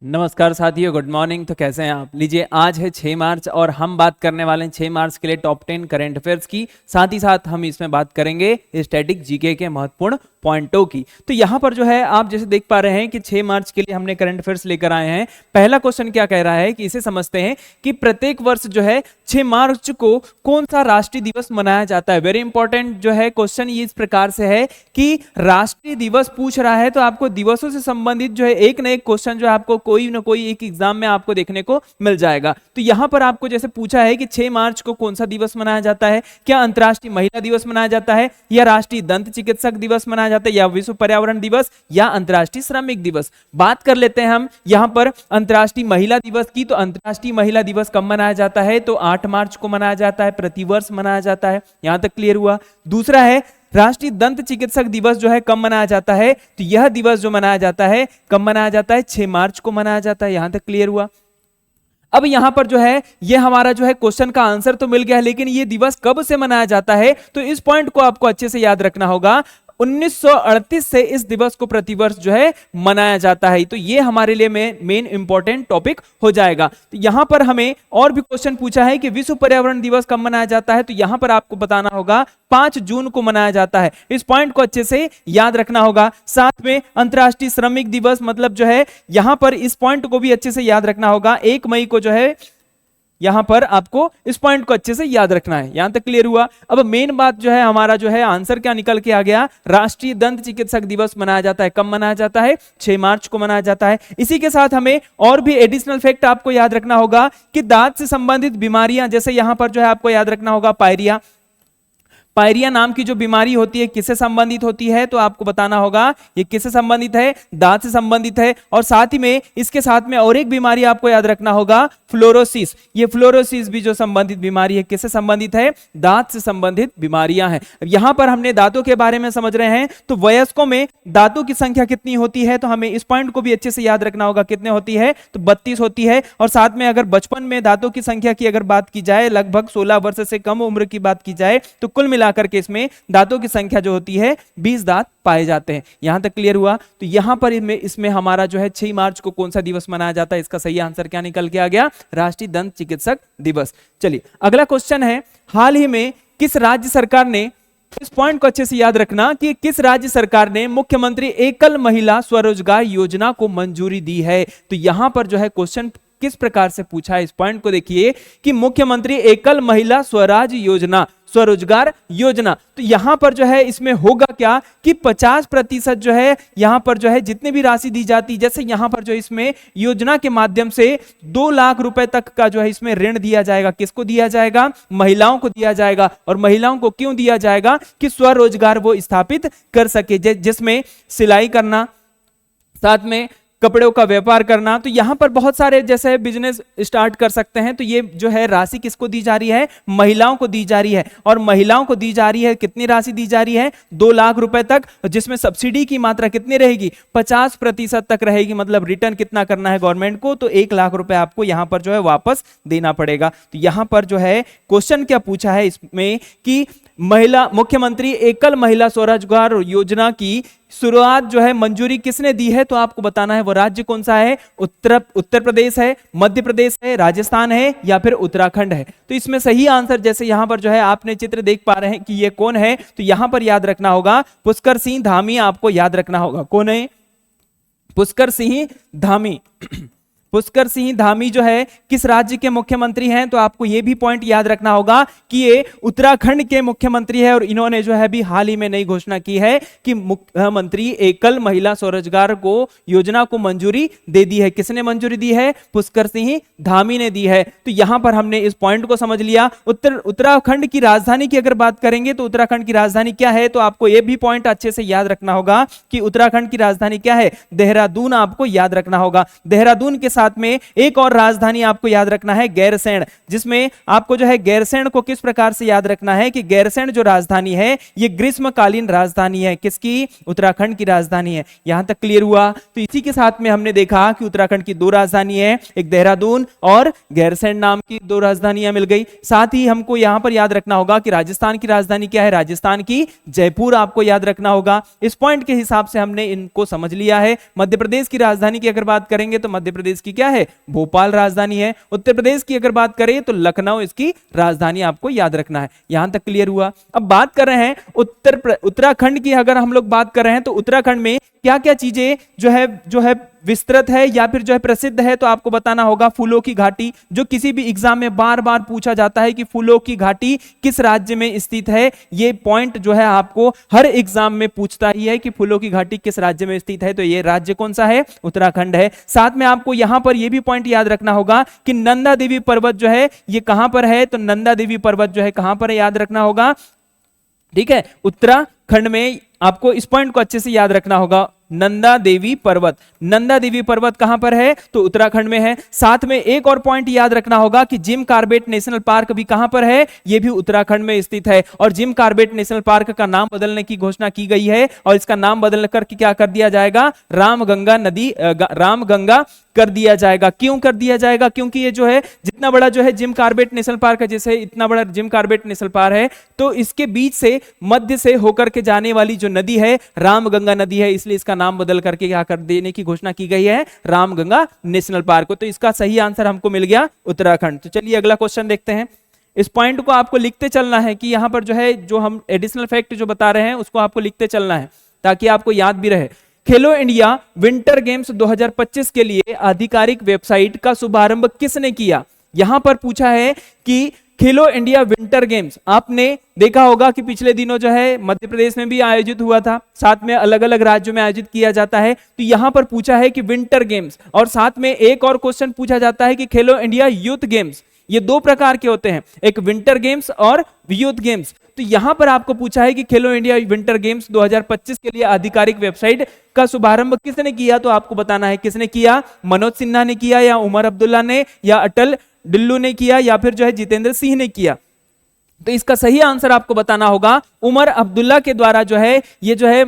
नमस्कार साथियों, good morning. तो कैसे हैं आप? लीजिए, आज है 6 मार्च और हम बात करने वाले हैं 6 मार्च के लिए टॉप 10 करंट अफेयर्स की। साथ ही साथ हम इसमें बात करेंगे स्टैटिक जीके के महत्वपूर्ण पॉइंटों की। तो यहाँ पर जो है आप जैसे देख पा रहे हैं कि 6 मार्च के लिए हमने करंट अफेयर्स लेकर आए हैं। पहला क्वेश्चन क्या कह रहा है कि इसे समझते हैं कि प्रत्येक वर्ष जो है 6 मार्च को कौन सा राष्ट्रीय दिवस मनाया जाता है। वेरी इंपॉर्टेंट जो है क्वेश्चन ये इस प्रकार से है कि राष्ट्रीय दिवस पूछ रहा है, तो आपको दिवसों से संबंधित जो है एक न एक क्वेश्चन जो है आपको कोई ना कोई एक एग्जाम में आपको देखने को मिल जाएगा। तो यहां पर आपको जैसे पूछा है कि 6 मार्च को कौन सा दिवस मनाया जाता है, क्या अंतर्राष्ट्रीय महिला दिवस मनाया जाता है, या राष्ट्रीय दंत चिकित्सक दिवस मनाया जाता है, या विश्व पर्यावरण दिवस, या अंतर्राष्ट्रीय श्रमिक दिवस। बात कर लेते हैं हम यहां पर अंतर्राष्ट्रीय महिला दिवस की। तो अंतर्राष्ट्रीय महिला दिवस कब मनाया जाता है? तो 8 मार्च को मनाया जाता है, प्रतिवर्ष मनाया जाता है। यहां तक क्लियर हुआ। दूसरा है राष्ट्रीय दंत चिकित्सक दिवस जो है कब मनाया जाता है? तो यह दिवस जो मनाया जाता है कब मनाया जाता है? 6 मार्च को मनाया जाता है। यहां तक क्लियर हुआ। अब यहां पर जो है ये हमारा जो है क्वेश्चन का आंसर तो मिल गया है, लेकिन ये दिवस कब से मनाया जाता है? तो इस पॉइंट को आपको अच्छे से याद रखना होगा। 1938 से इस दिवस को प्रतिवर्ष जो है मनाया जाता है। तो ये हमारे लिए मेन इंपॉर्टेंट टॉपिक हो जाएगा। तो यहां पर हमें और भी क्वेश्चन पूछा है कि विश्व पर्यावरण दिवस कब मनाया जाता है? तो यहां पर आपको बताना होगा 5 जून को मनाया जाता है। इस पॉइंट को अच्छे से याद रखना होगा। साथ में अंतर्राष्ट्रीय श्रमिक दिवस मतलब जो है यहां पर इस पॉइंट को भी अच्छे से याद रखना होगा। 1 मई को जो है यहां पर आपको इस पॉइंट को अच्छे से याद रखना है। यहां तक क्लियर हुआ। अब मेन बात जो है हमारा जो है आंसर क्या निकल के आ गया? राष्ट्रीय दंत चिकित्सक दिवस मनाया जाता है। कब मनाया जाता है? 6 मार्च को मनाया जाता है। इसी के साथ हमें और भी एडिशनल फैक्ट आपको याद रखना होगा कि दांत से संबंधित बीमारियां, जैसे यहां पर जो है आपको याद रखना होगा पायरिया। पायरिया नाम की जो बीमारी होती है किससे संबंधित होती है? तो आपको बताना होगा ये किससे संबंधित है? दांत से संबंधित है। और साथ ही में इसके साथ में और एक बीमारी आपको याद रखना होगा, फ्लोरोसिस। ये फ्लोरोसिस भी जो संबंधित बीमारी है किससे संबंधित है? दांत से संबंधित बीमारियां हैं। यहां पर हमने दांतों के बारे में समझ रहे हैं। तो वयस्कों में दांतों की संख्या कितनी होती है? तो हमें इस पॉइंट को भी अच्छे से याद रखना होगा। कितने होती है? तो 32 होती है। और साथ में अगर बचपन में दांतों की संख्या की अगर बात की जाए, लगभग 16 वर्ष से कम उम्र की बात की जाए, तो कुल मिलाकर के इसमें दांतों की संख्या जो होती है 20 दांत पाए जाते हैं। यहां तक क्लियर हुआ। तो यहां पर इसमें हमारा जो है 6 मार्च को कौन सा दिवस मनाया जाता है, इसका सही आंसर क्या निकल के आ गया? राष्ट्रीय दंत चिकित्सक दिवस। चलिए अगला क्वेश्चन है, हाल ही में किस राज्य सरकार ने, इस पॉइंट को अच्छे से याद रखना कि किस राज्य सरकार ने मुख्यमंत्री एकल महिला स्वरोजगार योजना को मंजूरी दी है। तो यहां पर जो है क्वेश्चन किस प्रकार से पूछा है, इस पॉइंट को देखिए कि मुख्यमंत्री एकल महिला स्वरोजगार योजना। तो यहां पर जो है इसमें होगा क्या कि 50% जो है यहां पर जो है जितने भी राशि दी जाती, जैसे यहां पर जो इसमें योजना के माध्यम से 2 लाख रुपए तक का जो है इसमें ऋण दिया जाएगा। किसको दिया जाएगा? महिलाओं को दिया जाएगा। और महिलाओं को क्यों दिया जाएगा? कि स्वरोजगार वो स्थापित कर सके, जिसमें सिलाई करना, साथ में कपड़ों का व्यापार करना। तो यहां पर बहुत सारे जैसे बिजनेस स्टार्ट कर सकते हैं। तो ये जो है राशि किसको दी जा रही है? महिलाओं को दी जा रही है। और महिलाओं को दी जा रही है, कितनी राशि दी जा रही है? 2 लाख रुपए तक, जिसमें सब्सिडी की मात्रा कितनी रहेगी? 50% तक रहेगी। मतलब रिटर्न कितना करना है गवर्नमेंट को? तो 1 लाख रुपए आपको यहां पर जो है वापस देना पड़ेगा। तो यहां पर जो है क्वेश्चन क्या पूछा है इसमें कि मुख्यमंत्री एकल महिला स्वरोजगार योजना की शुरुआत जो है मंजूरी किसने दी है? तो आपको बताना है वो राज्य कौन सा है। उत्तर प्रदेश है, मध्य प्रदेश है, राजस्थान है, या फिर उत्तराखंड है। तो इसमें सही आंसर, जैसे यहां पर जो है आपने चित्र देख पा रहे हैं कि ये कौन है, तो यहां पर याद रखना होगा पुष्कर सिंह धामी। आपको याद रखना होगा कौन है? पुष्कर सिंह धामी। पुष्कर सिंह धामी जो है किस राज्य के मुख्यमंत्री हैं? तो आपको यह भी पॉइंट याद रखना होगा कि ये उत्तराखंड के मुख्यमंत्री है। और इन्होंने जो है भी हाल ही में नई घोषणा की है कि मुख्यमंत्री एकल महिला स्वरोजगार को योजना को मंजूरी दे दी है। किसने मंजूरी दी है? पुष्कर सिंह धामी ने दी है। तो यहां पर हमने इस पॉइंट को समझ लिया। उत्तराखंड की राजधानी की अगर बात करेंगे तो उत्तराखंड की राजधानी क्या है? तो आपको यह भी पॉइंट अच्छे से याद रखना होगा कि उत्तराखंड की राजधानी क्या है? देहरादून आपको याद रखना होगा। देहरादून के साथ में एक और राजधानी आपको याद रखना है गैरसैंण, जिसमें आपको जो है गैरसैंण को किस प्रकार से याद रखना है कि गैरसैंण जो राजधानी है ये ग्रीष्मकालीन राजधानी है, किसकी? उत्तराखंड की राजधानी है। यहां तक क्लियर हुआ? तो इसी के साथ में हमने देखा कि उत्तराखंड की दो राजधानी है, एक देहरादून और गैरसैंण नाम की दो राजधानियां मिल गई। साथ ही हमको यहां पर याद रखना होगा कि राजस्थान की राजधानी क्या है? राजस्थान की जयपुर आपको याद रखना होगा। इस पॉइंट के हिसाब से हमने इनको समझ लिया है। मध्य प्रदेश की राजधानी की अगर बात करेंगे तो मध्य प्रदेश की क्या है? भोपाल राजधानी है। उत्तर प्रदेश की अगर बात करें तो लखनऊ इसकी राजधानी आपको याद रखना है। यहां तक क्लियर हुआ? अब बात कर रहे हैं उत्तराखंड की। अगर हम लोग बात कर रहे हैं तो उत्तराखंड में क्या क्या चीजें जो है विस्तृत है या फिर जो है प्रसिद्ध है, तो आपको बताना होगा फूलों की घाटी, जो किसी भी एग्जाम में बार बार पूछा जाता है कि फूलों की घाटी किस राज्य में स्थित है। ये पॉइंट जो है आपको हर एग्जाम में पूछता ही है कि फूलों की घाटी किस राज्य में स्थित है, तो ये राज्य कौन सा है? उत्तराखंड है। साथ में आपको यहां पर यह भी पॉइंट याद रखना होगा कि नंदा देवी पर्वत जो है ये कहां पर है? तो नंदा देवी पर्वत जो है कहां पर है याद रखना होगा, ठीक है, उत्तराखंड में। आपको इस पॉइंट को अच्छे से याद रखना होगा। नंदा देवी पर्वत, नंदा देवी पर्वत कहां पर है? तो उत्तराखंड में है। साथ में एक और पॉइंट याद रखना होगा कि जिम कॉर्बेट नेशनल पार्क भी कहां पर है? यह भी उत्तराखंड में स्थित है। और जिम कॉर्बेट नेशनल पार्क का नाम बदलने की घोषणा की गई है और इसका नाम बदल करके क्या कर दिया जाएगा? रामगंगा नदी, रामगंगा कर दिया जाएगा। क्यों कर दिया जाएगा? क्योंकि ये जो है जितना बड़ा जो है जिम कॉर्बेट नेशनल पार्क है, जैसे इतना बड़ा जिम कॉर्बेट नेशनल पार्क है, तो इसके बीच से मध्य से होकर के जाने वाली जो नदी है रामगंगा नदी है, इसलिए इसका नाम बदल करके क्या कर देने की घोषणा की गई है? रामगंगा नेशनल पार्क को। तो इसका सही आंसर हमको मिल गया उत्तराखंड। तो चलिए अगला क्वेश्चन देखते हैं। इस पॉइंट को आपको लिखते चलना है कि यहां पर जो है जो हम एडिशनल फैक्ट जो बता रहे हैं उसको आपको लिखते चलना है ताकि आपको याद भी रहे। खेलो इंडिया विंटर गेम्स 2025 के लिए आधिकारिक वेबसाइट का शुभारंभ किसने किया? यहां पर पूछा है कि खेलो इंडिया विंटर गेम्स, आपने देखा होगा कि पिछले दिनों जो है मध्य प्रदेश में भी आयोजित हुआ था, साथ में अलग अलग राज्यों में आयोजित किया जाता है। तो यहां पर पूछा है कि विंटर गेम्स, और साथ में एक और क्वेश्चन पूछा जाता है कि खेलो इंडिया यूथ गेम्स। ये दो प्रकार के होते हैं, एक विंटर गेम्स और यूथ गेम्स। तो यहां पर आपको पूछा है कि खेलो इंडिया विंटर गेम्स 2025 के लिए आधिकारिक वेबसाइट का शुभारंभ किसने किया? तो आपको बताना है किसने किया। मनोज सिन्हा ने किया, या उमर अब्दुल्ला ने, या अटल डिल्लू ने किया, या फिर जो है जितेंद्र सिंह ने किया। तो इसका सही आंसर आपको बताना होगा उमर अब्दुल्ला के द्वारा जो है ये जो है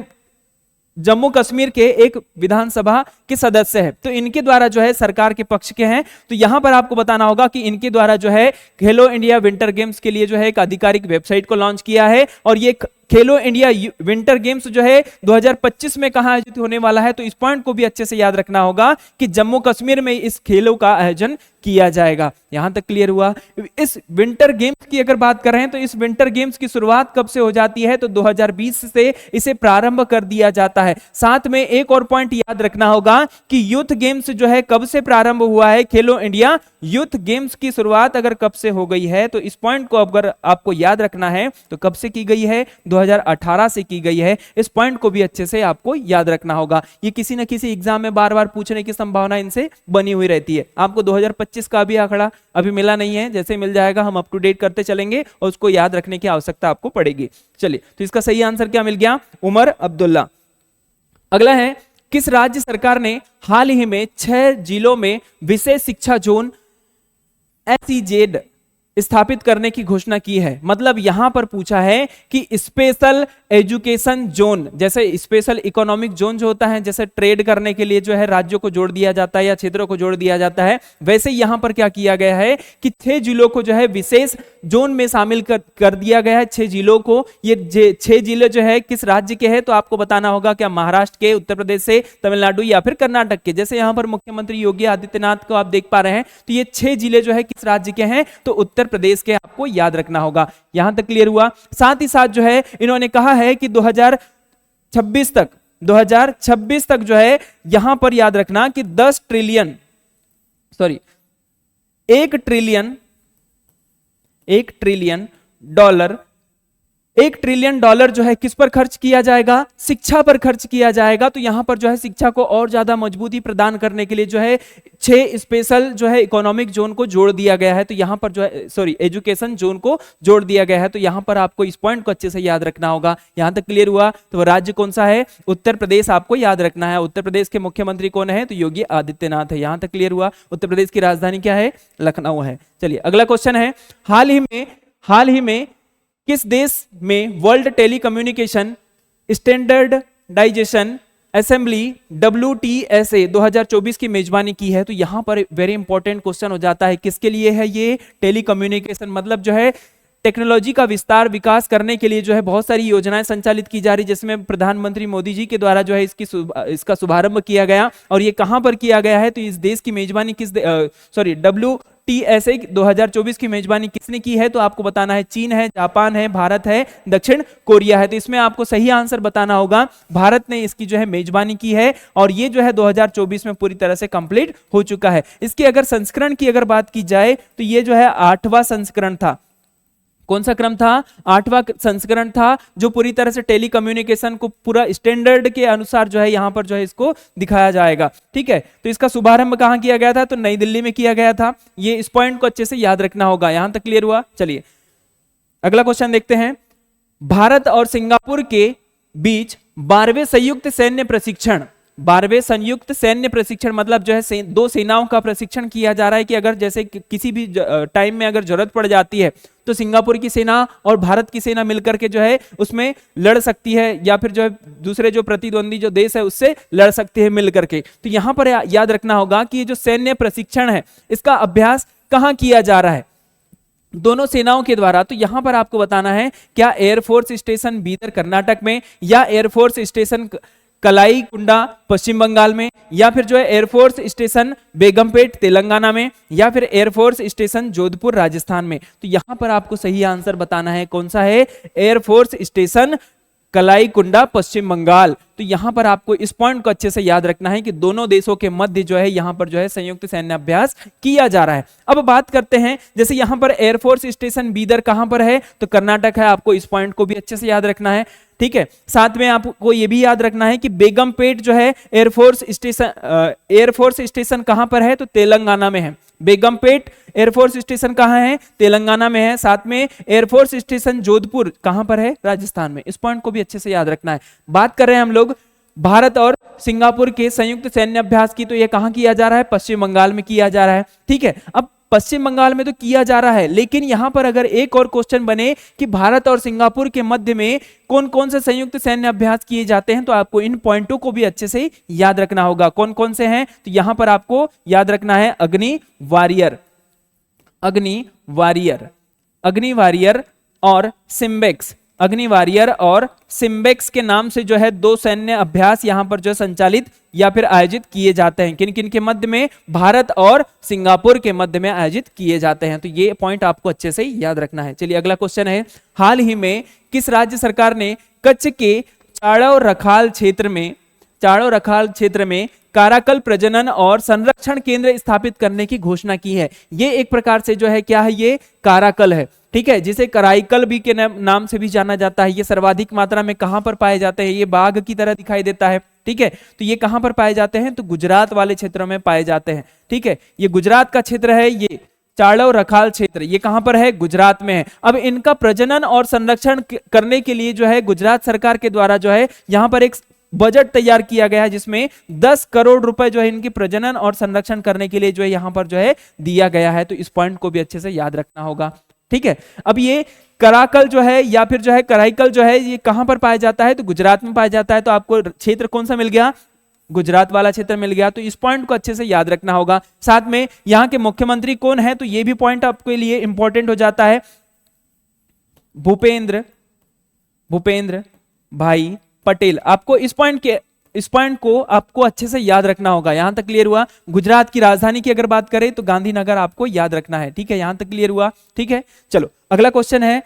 जम्मू कश्मीर के एक विधानसभा के सदस्य है, तो इनके द्वारा जो है सरकार के पक्ष के हैं। तो यहां पर आपको बताना होगा कि इनके द्वारा जो है खेलो इंडिया विंटर गेम्स के लिए जो है एक आधिकारिक वेबसाइट को लॉन्च किया है। और ये खेलो इंडिया विंटर गेम्स जो है 2025 में कहां आयोजित होने वाला है, तो इस पॉइंट को भी अच्छे से याद रखना होगा कि जम्मू कश्मीर में इस खेलों का आयोजन किया जाएगा। यहां तक क्लियर हुआ? इस विंटर गेम्स की अगर बात करें तो इस विंटर गेम्स की शुरुआत कब से हो जाती है? तो 2020 से इसे प्रारंभ कर दिया जाता है। साथ में एक और पॉइंट याद रखना होगा कि यूथ गेम्स जो है कब से प्रारंभ हुआ है। खेलो इंडिया यूथ गेम्स की शुरुआत अगर कब से हो गई है, तो इस पॉइंट को अगर आपको याद रखना है तो कब से की गई है? 2018 से की गई है। इस पॉइंट को भी अच्छे से आपको याद रखना होगा। ये किसी न किसी एग्जाम में बार बार पूछने की संभावना इनसे बनी हुई रहती है। आपको 2025 का भी आंकड़ा अभी मिला नहीं है, जैसे मिल जाएगा हम अप टू डेट करते चलेंगे और उसको याद रखने की आवश्यकता आपको पड़ेगी। चलिए, तो इसका सही आंसर क्या मिल गया? उमर अब्दुल्ला। अगला है, किस राज्य सरकार ने हाल ही में 6 जिलों में विशेष शिक्षा जोन SEZ स्थापित करने की घोषणा की है? मतलब यहां पर पूछा है कि स्पेशल एजुकेशन जोन, जैसे स्पेशल इकोनॉमिक जोन जो होता है, जैसे ट्रेड करने के लिए जो है राज्यों को जोड़ दिया जाता है या क्षेत्रों को जोड़ दिया जाता है, वैसे यहां पर क्या किया गया है कि 6 जिलों को जो है विशेष जोन में शामिल कर दिया गया है। 6 जिलों को, ये 6 जिले जो है किस राज्य के हैं? तो आपको बताना होगा क्या महाराष्ट्र के, उत्तर प्रदेश से, तमिलनाडु या फिर कर्नाटक के। जैसे यहां पर मुख्यमंत्री योगी आदित्यनाथ को आप देख पा रहे हैं, तो ये 6 जिले जो है किस राज्य के हैं? तो उत्तर प्रदेश के आपको याद रखना होगा। यहां तक क्लियर हुआ? साथ ही साथ जो है इन्होंने कहा है कि 2026 तक जो है यहां पर याद रखना कि 1 ट्रिलियन $1 $1 ट्रिलियन जो है किस पर खर्च किया जाएगा, शिक्षा पर खर्च किया जाएगा। तो यहां पर जो है शिक्षा को और ज्यादा मजबूती प्रदान करने के लिए जो है 6 स्पेशल जो है इकोनॉमिक जोन को जोड़ दिया गया है। तो यहां पर जो है एजुकेशन जोन को जोड़ दिया गया है। तो यहां पर आपको इस पॉइंट को अच्छे से याद रखना होगा। यहां तक क्लियर हुआ? तो राज्य कौन सा है? उत्तर प्रदेश आपको याद रखना है। उत्तर प्रदेश के मुख्यमंत्री कौन है? तो योगी आदित्यनाथ है। यहां तक क्लियर हुआ? उत्तर प्रदेश की राजधानी क्या है? लखनऊ है। चलिए अगला क्वेश्चन है, हाल ही में किस देश में World Telecommunication Standardization Assembly WTSA 2024 की मेजबानी की है? तो यहां पर वेरी इंपॉर्टेंट क्वेश्चन हो जाता है, किसके लिए है ये टेलीकम्युनिकेशन, मतलब जो है टेक्नोलॉजी का विस्तार विकास करने के लिए जो है बहुत सारी योजनाएं संचालित की जा रही, जिसमें प्रधानमंत्री मोदी जी के द्वारा जो है इसका शुभारंभ किया गया। और ये कहां पर किया गया है? तो इस देश की मेजबानी WTSA 2024 की मेजबानी किसने की है? तो आपको बताना है चीन है, जापान है, भारत है, दक्षिण कोरिया है। तो इसमें आपको सही आंसर बताना होगा, भारत ने इसकी जो है मेजबानी की है और ये जो है 2024 में पूरी तरह से कंप्लीट हो चुका है। इसके अगर संस्करण की अगर बात की जाए तो ये जो है 8वां संस्करण था। कौन सा क्रम था? 8वां संस्करण था, जो पूरी तरह से टेलीकम्युनिकेशन को पूरा स्टैंडर्ड के अनुसार जो है यहां पर जो है इसको दिखाया जाएगा। ठीक है, तो इसका शुभारंभ कहां किया गया था? तो नई दिल्ली में किया गया था। ये इस पॉइंट को अच्छे से याद रखना होगा। यहां तक क्लियर हुआ? चलिए अगला क्वेश्चन देखते हैं। भारत और सिंगापुर के बीच 12वें संयुक्त सैन्य प्रशिक्षण, 12वें संयुक्त सैन्य प्रशिक्षण मतलब जो है दो सेनाओं का प्रशिक्षण किया जा रहा है कि अगर जैसे किसी भी टाइम में अगर जरूरत पड़ जाती है तो सिंगापुर की सेना और भारत की सेना मिलकर के जो है उसमें लड़ सकती है, या फिर जो है दूसरे जो प्रतिद्वंदी जो देश है उससे लड़ सकती है मिलकर के। तो यहां पर याद रखना होगा कि ये जो सैन्य प्रशिक्षण है इसका अभ्यास कहां किया जा रहा है? दोनों सेनाओं के द्वारा। तो यहां पर आपको बताना है, क्या एयरफोर्स स्टेशन बीदर कर्नाटक में, या एयरफोर्स स्टेशन कलाई कुंडा पश्चिम बंगाल में, या फिर जो है एयरफोर्स स्टेशन बेगमपेट तेलंगाना में, या फिर एयरफोर्स स्टेशन जोधपुर राजस्थान में। तो यहां पर आपको सही आंसर बताना है, कौन सा है? एयरफोर्स स्टेशन कलाई कुंडा पश्चिम बंगाल। तो यहां पर आपको इस पॉइंट को अच्छे से याद रखना है कि दोनों देशों के मध्य जो है यहां पर जो है संयुक्त सैन्य अभ्यास किया जा रहा है। अब बात करते हैं, जैसे यहां पर एयरफोर्स स्टेशन बीदर कहां पर है? तो कर्नाटक है। आपको इस पॉइंट को भी अच्छे से याद रखना है। ठीक है, साथ में आपको यह भी याद रखना है कि बेगमपेट जो है एयरफोर्स स्टेशन कहां पर है? तो तेलंगाना में है। बेगमपेट एयरफोर्स स्टेशन कहां है? तेलंगाना में है। साथ में एयरफोर्स स्टेशन जोधपुर कहां पर है? राजस्थान में। इस पॉइंट को भी अच्छे से याद रखना है। बात कर रहे हैं हम लोग भारत और सिंगापुर के संयुक्त सैन्य अभ्यास की, तो यह कहां किया जा रहा है? पश्चिम बंगाल में किया जा रहा है। ठीक है, अब पश्चिम बंगाल में तो किया जा रहा है, लेकिन यहां पर अगर एक और क्वेश्चन बने कि भारत और सिंगापुर के मध्य में कौन कौन से संयुक्त सैन्य अभ्यास किए जाते हैं, तो आपको इन पॉइंटों को भी अच्छे से याद रखना होगा। कौन कौन से हैं? तो यहां पर आपको याद रखना है अग्नि वॉरियर और सिम्बेक्स। अग्नि वॉरियर और सिम्बेक्स के नाम से जो है दो सैन्य अभ्यास यहां पर जो संचालित या फिर आयोजित किए जाते हैं। किन किन के मध्य में? भारत और सिंगापुर के मध्य में आयोजित किए जाते हैं। तो ये पॉइंट आपको अच्छे से याद रखना है। चलिए अगला क्वेश्चन है, हाल ही में किस राज्य सरकार ने कच्छ के चाड़ो रखाल क्षेत्र में काराकल प्रजनन और संरक्षण केंद्र स्थापित करने की घोषणा की है? ये एक प्रकार से जो है क्या है? ये काराकल है। ठीक है, जिसे कराईकल भी के नाम से भी जाना जाता है। ये सर्वाधिक मात्रा में कहां पर पाए जाते हैं? ये बाघ की तरह दिखाई देता है। ठीक है, तो ये कहां पर पाए जाते हैं? तो गुजरात वाले क्षेत्रों में पाए जाते हैं। ठीक है, ये गुजरात का क्षेत्र है। ये चाड़ो रखाल क्षेत्र ये कहां पर है? गुजरात में है। अब इनका प्रजनन और संरक्षण करने के लिए जो है गुजरात सरकार के द्वारा जो है यहां पर एक बजट तैयार किया गया है, जिसमें 10 करोड़ रुपए जो है इनकी प्रजनन और संरक्षण करने के लिए जो है यहां पर जो है दिया गया है। तो इस पॉइंट को भी अच्छे से याद रखना होगा। ठीक है, अब ये कराकल जो है या फिर जो है कराईकल जो है ये कहां पर पाया जाता है? तो गुजरात में पाया जाता है। तो आपको क्षेत्र कौन सा मिल गया? गुजरात वाला क्षेत्र मिल गया। तो इस पॉइंट को अच्छे से याद रखना होगा। साथ में यहां के मुख्यमंत्री कौन है? तो ये भी पॉइंट आपके लिए इंपॉर्टेंट हो जाता है, भूपेंद्र भाई पटेल। आपको इस पॉइंट को आपको अच्छे से याद रखना होगा। यहां तक क्लियर हुआ? गुजरात की राजधानी की अगर बात करें तो गांधीनगर आपको याद रखना है। ठीक है, यहां तक क्लियर हुआ? ठीक है, चलो अगला क्वेश्चन है,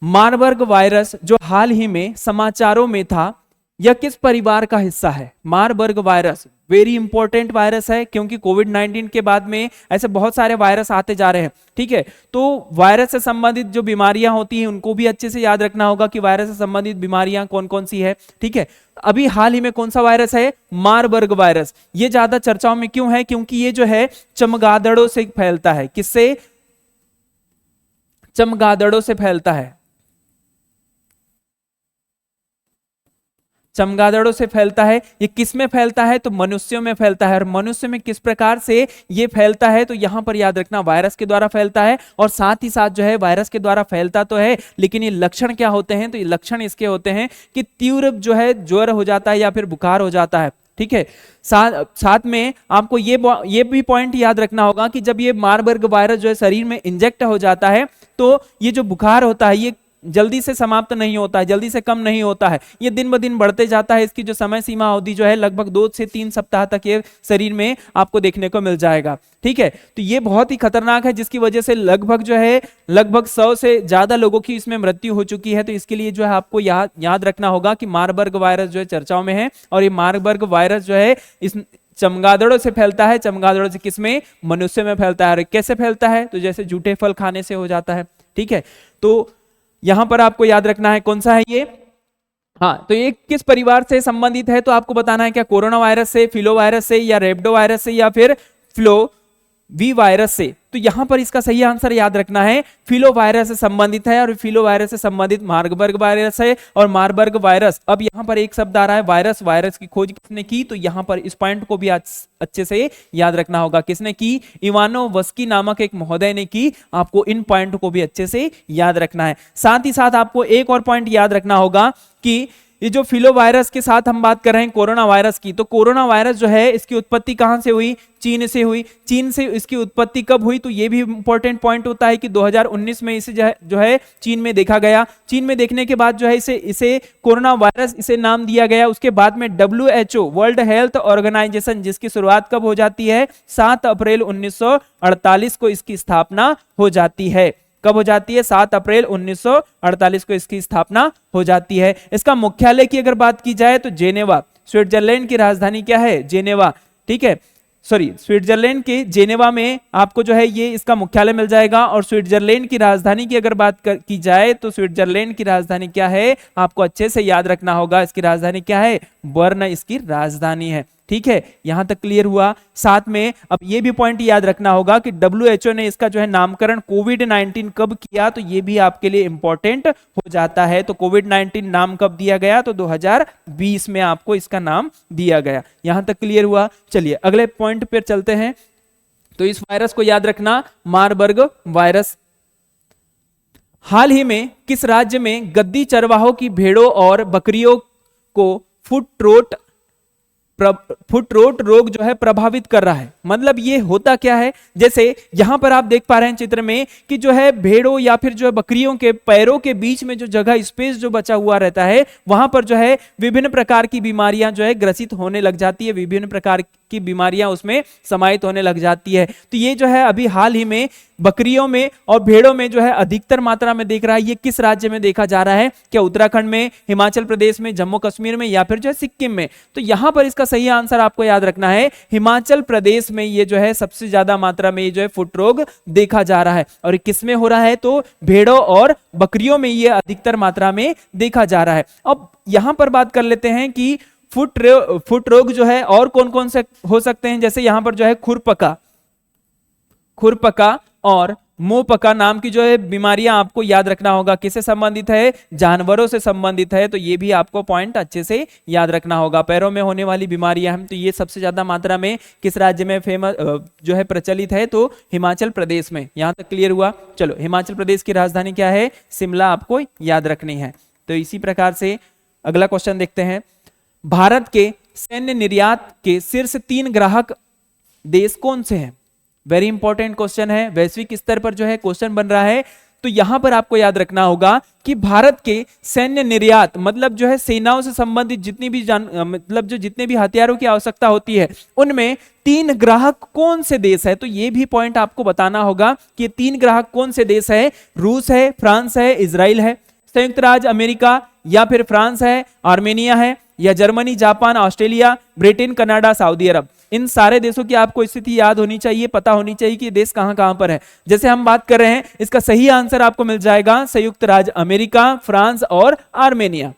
मारबर्ग वायरस जो हाल ही में समाचारों में था, यह किस परिवार का हिस्सा है? Marburg virus very important virus है, क्योंकि कोविड 19 के बाद में ऐसे बहुत सारे वायरस आते जा रहे हैं, ठीक है। तो वायरस से संबंधित जो बीमारियां होती हैं उनको भी अच्छे से याद रखना होगा कि वायरस से संबंधित बीमारियां कौन कौन सी है, ठीक है। अभी हाल ही में कौन सा वायरस है, मारबर्ग वायरस। ये ज्यादा चर्चाओं में क्यों है, क्योंकि ये जो है चमगादड़ों से फैलता है। किससे? चमगादड़ों से फैलता है, चमगादड़ों से फैलता है। ये किस में फैलता है, तो मनुष्यों में फैलता है। और मनुष्य में किस प्रकार से ये फैलता है, तो यहां पर याद रखना वायरस के द्वारा फैलता है। और साथ ही साथ जो है वायरस के द्वारा फैलता तो है, लेकिन ये लक्षण क्या होते हैं, तो ये लक्षण इसके होते हैं कि तीव्र जो है ज्वर हो जाता है या फिर बुखार हो जाता है, ठीक है। साथ में आपको ये भी पॉइंट याद रखना होगा कि जब ये मारबर्ग वायरस जो है शरीर में इंजेक्ट हो जाता है, तो ये जो बुखार होता है ये जल्दी से समाप्त नहीं होता है, जल्दी से कम नहीं होता है, ये दिन ब दिन बढ़ते जाता है। इसकी जो समय सीमा अवधि जो है लगभग 2 से 3 सप्ताह तक ये शरीर में आपको देखने को मिल जाएगा, ठीक है। तो ये बहुत ही खतरनाक है, जिसकी वजह से लगभग 100 से ज्यादा लोगों की इसमें मृत्यु हो चुकी है। तो इसके लिए जो है आपको याद रखना होगा कि मारबर्ग वायरस जो है चर्चाओं में है। और ये मारबर्ग वायरस जो है इस चमगादड़ों से फैलता है। चमगादड़ों से किसमें? मनुष्य में फैलता है। और कैसे फैलता है, तो जैसे जूठे फल खाने से हो जाता है, ठीक है। तो यहां पर आपको याद रखना है कौन सा है ये, हाँ, तो ये किस परिवार से संबंधित है, तो आपको बताना है क्या कोरोना वायरस से, फिलो वायरस से, या रेब्डो वायरस से, या फिर फ्लो वी वायरस से। तो यहां पर इसका सही आंसर याद रखना है फिलो वायरस से संबंधित है। और फिलो वायरस से संबंधित मारबर्ग वायरस है। और मारबर्ग वायरस, अब यहां पर एक शब्द आ रहा है वायरस, वायरस की खोज किसने की, तो यहां पर इस पॉइंट को भी अच्छे से याद रखना होगा। किसने की? इवानोवस्की नामक एक महोदय ने की। आपको इन पॉइंट को भी अच्छे से याद रखना है। साथ ही साथ आपको एक और पॉइंट याद रखना होगा कि ये जो फिलो वायरस के साथ हम बात कर रहे हैं कोरोना वायरस की, तो कोरोना वायरस जो है इसकी उत्पत्ति कहां से हुई? चीन से हुई। चीन से इसकी उत्पत्ति कब हुई, तो ये भी इंपॉर्टेंट पॉइंट होता है कि 2019 में इसे जो है चीन में देखा गया। चीन में देखने के बाद जो है इसे कोरोना वायरस इसे नाम दिया गया। उसके बाद में WHO वर्ल्ड हेल्थ ऑर्गेनाइजेशन, जिसकी शुरुआत कब हो जाती है? 7 अप्रैल 1948 को इसकी स्थापना हो जाती है। कब हो जाती है? 7 अप्रैल 1948 को इसकी स्थापना हो जाती है। इसका मुख्यालय की अगर बात की जाए तो जेनेवा, स्विट्जरलैंड की राजधानी क्या है? जेनेवा, ठीक है। सॉरी, स्विट्जरलैंड के जेनेवा में आपको जो है ये इसका मुख्यालय मिल जाएगा। और स्विट्जरलैंड की राजधानी की अगर बात की जाए तो स्विट्जरलैंड की राजधानी क्या है, आपको अच्छे से याद रखना होगा। इसकी राजधानी क्या है? बर्न इसकी राजधानी है, ठीक है। यहां तक क्लियर हुआ। साथ में अब ये भी पॉइंट याद रखना होगा कि WHO ने इसका जो है नामकरण कोविड-19 कब किया, तो ये भी आपके लिए इंपॉर्टेंट हो जाता है। तो कोविड-19 नाम कब दिया गया, तो 2020 में आपको इसका नाम दिया गया। यहां तक क्लियर हुआ। चलिए अगले पॉइंट पर चलते हैं। तो इस वायरस को याद रखना, मारबर्ग वायरस। हाल ही में किस राज्य में गद्दी चरवाहों की भेड़ों और बकरियों को फुट रोट रोग जो है प्रभावित कर रहा है? मतलब ये होता क्या है, जैसे यहां पर आप देख पा रहे हैं चित्र में कि जो है भेड़ों या फिर जो है बकरियों के पैरों के बीच में जो जगह स्पेस जो बचा हुआ रहता है, वहां पर जो है विभिन्न प्रकार की बीमारियां जो है ग्रसित होने लग जाती है, विभिन्न प्रकार की बीमारियां उसमें समाहित होने लग जाती है। तो ये जो है अभी हाल ही में बकरियों में और भेड़ों में जो है अधिकतर मात्रा में देख रहा है। ये किस राज्य में देखा जा रहा है? क्या उत्तराखंड में, हिमाचल प्रदेश में, जम्मू कश्मीर में, या फिर जो है सिक्किम में? तो यहां पर इसका सही आंसर आपको याद रखना है हिमाचल प्रदेश में। ये जो है सबसे ज्यादा मात्रा में ये जो है फुट रोग देखा जा रहा है। और किस में हो रहा है? तो भेड़ों और बकरियों में ये अधिकतर मात्रा में देखा जा रहा है। अब यहां पर बात कर लेते हैं कि फुट रोग जो है और कौन कौन से हो सकते हैं। जैसे यहां पर जो है खुरपका और मुंहपका नाम की जो है बीमारियां आपको याद रखना होगा। किससे संबंधित है? जानवरों से संबंधित है। तो ये भी आपको पॉइंट अच्छे से याद रखना होगा। पैरों में होने वाली बीमारियां हैं, तो ये सबसे ज्यादा मात्रा में किस राज्य में फेमस जो है प्रचलित है? तो हिमाचल प्रदेश में। यहां तक क्लियर हुआ। चलो, हिमाचल प्रदेश की राजधानी क्या है? शिमला आपको याद रखनी है। तो इसी प्रकार से अगला क्वेश्चन देखते हैं। भारत के सैन्य निर्यात के शीर्ष 3 ग्राहक देश कौन से हैं? वेरी इंपॉर्टेंट क्वेश्चन है, वैश्विक स्तर पर जो है क्वेश्चन बन रहा है। तो यहां पर आपको याद रखना होगा कि भारत के सैन्य निर्यात मतलब जो है सेनाओं से संबंधित जितनी भी मतलब जो जितने भी हथियारों की आवश्यकता होती है, उनमें 3 ग्राहक कौन से देश है? तो ये भी पॉइंट आपको बताना होगा कि 3 ग्राहक कौन से देश है। रूस है, फ्रांस है, इजराइल है, संयुक्त राज्य अमेरिका या फिर फ्रांस है, आर्मेनिया है, या Germany, Japan, Australia, Britain, Canada, Saudi Arab. इन सारे देशों की आपको स्थिति याद होनी चाहिए, पता होनी चाहिए कि ये देश कहां कहां पर है। जैसे हम बात कर रहे हैं, इसका सही आंसर आपको मिल जाएगा संयुक्त राज्य अमेरिका, फ्रांस और आर्मेनिया।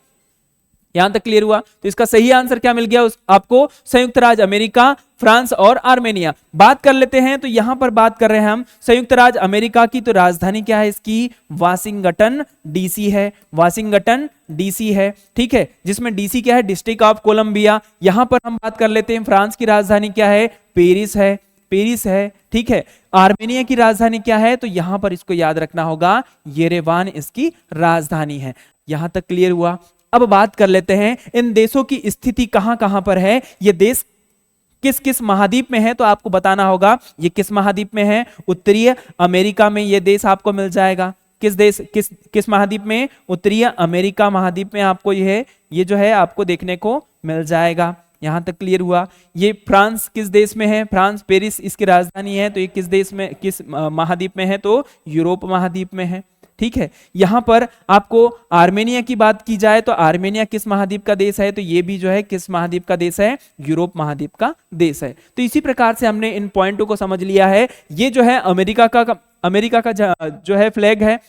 यहां तक क्लियर हुआ? तो इसका सही आंसर क्या मिल गया आपको? संयुक्त राज्य अमेरिका, फ्रांस और आर्मेनिया। बात कर लेते हैं, तो यहां पर बात कर रहे हैं हम संयुक्त राज्य अमेरिका की, तो राजधानी क्या है इसकी? वाशिंगटन डीसी है, वाशिंगटन डीसी है, ठीक है, जिसमें डीसी क्या है? District of Columbia. यहां पर हम बात कर लेते हैं, फ्रांस की राजधानी क्या है? पेरिस है, पेरिस है, ठीक है। आर्मेनिया की राजधानी क्या है? तो यहां पर इसको याद रखना होगा, येरेवान इसकी राजधानी है। यहां तक क्लियर हुआ? अब बात कर लेते हैं इन देशों की स्थिति कहां कहां पर है, ये देश किस किस महाद्वीप में है, तो आपको बताना होगा ये किस महाद्वीप में है। उत्तरीय अमेरिका में ये देश आपको मिल जाएगा। किस देश, किस महाद्वीप में? उत्तरीय अमेरिका महाद्वीप में आपको ये जो है आपको देखने को मिल जाएगा। यहां तक क्लियर हुआ? ये फ्रांस किस देश में है? फ्रांस, पेरिस इसकी राजधानी है, तो ये किस देश में, किस महाद्वीप में है? तो यूरोप महाद्वीप में है, ठीक है। यहां पर आपको आर्मेनिया की बात की जाए तो आर्मेनिया किस महाद्वीप का देश है? तो ये भी जो है किस महाद्वीप का देश है? यूरोप महाद्वीप का देश है। तो इसी प्रकार से हमने इन पॉइंटों को समझ लिया है। ये जो है अमेरिका का जो है फ्लैग है,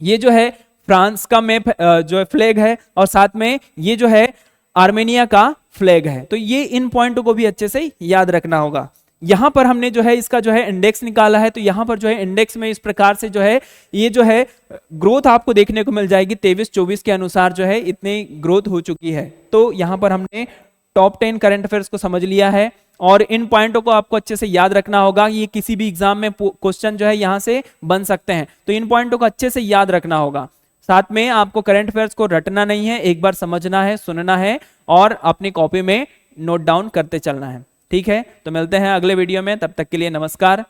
ये जो है फ्रांस का मैप जो है फ्लैग है, और साथ में ये जो है आर्मेनिया का फ्लैग है। तो ये इन पॉइंटों को भी अच्छे से याद रखना होगा। यहां पर हमने जो है इसका जो है इंडेक्स निकाला है, तो यहां पर जो है इंडेक्स में इस प्रकार से जो है ये जो है ग्रोथ आपको देखने को मिल जाएगी। 23-24 के अनुसार जो है इतनी ग्रोथ हो चुकी है। तो यहां पर हमने टॉप 10 करंट अफेयर्स को समझ लिया है, और इन पॉइंटों को आपको अच्छे से याद रखना होगा। ये किसी भी एग्जाम में क्वेश्चन जो है यहां से बन सकते हैं, तो इन पॉइंटों को अच्छे से याद रखना होगा। साथ में आपको करंट अफेयर्स को रटना नहीं है, एक बार समझना है, सुनना है और अपनी कॉपी में नोट डाउन करते चलना है, ठीक है। तो मिलते हैं अगले वीडियो में, तब तक के लिए नमस्कार।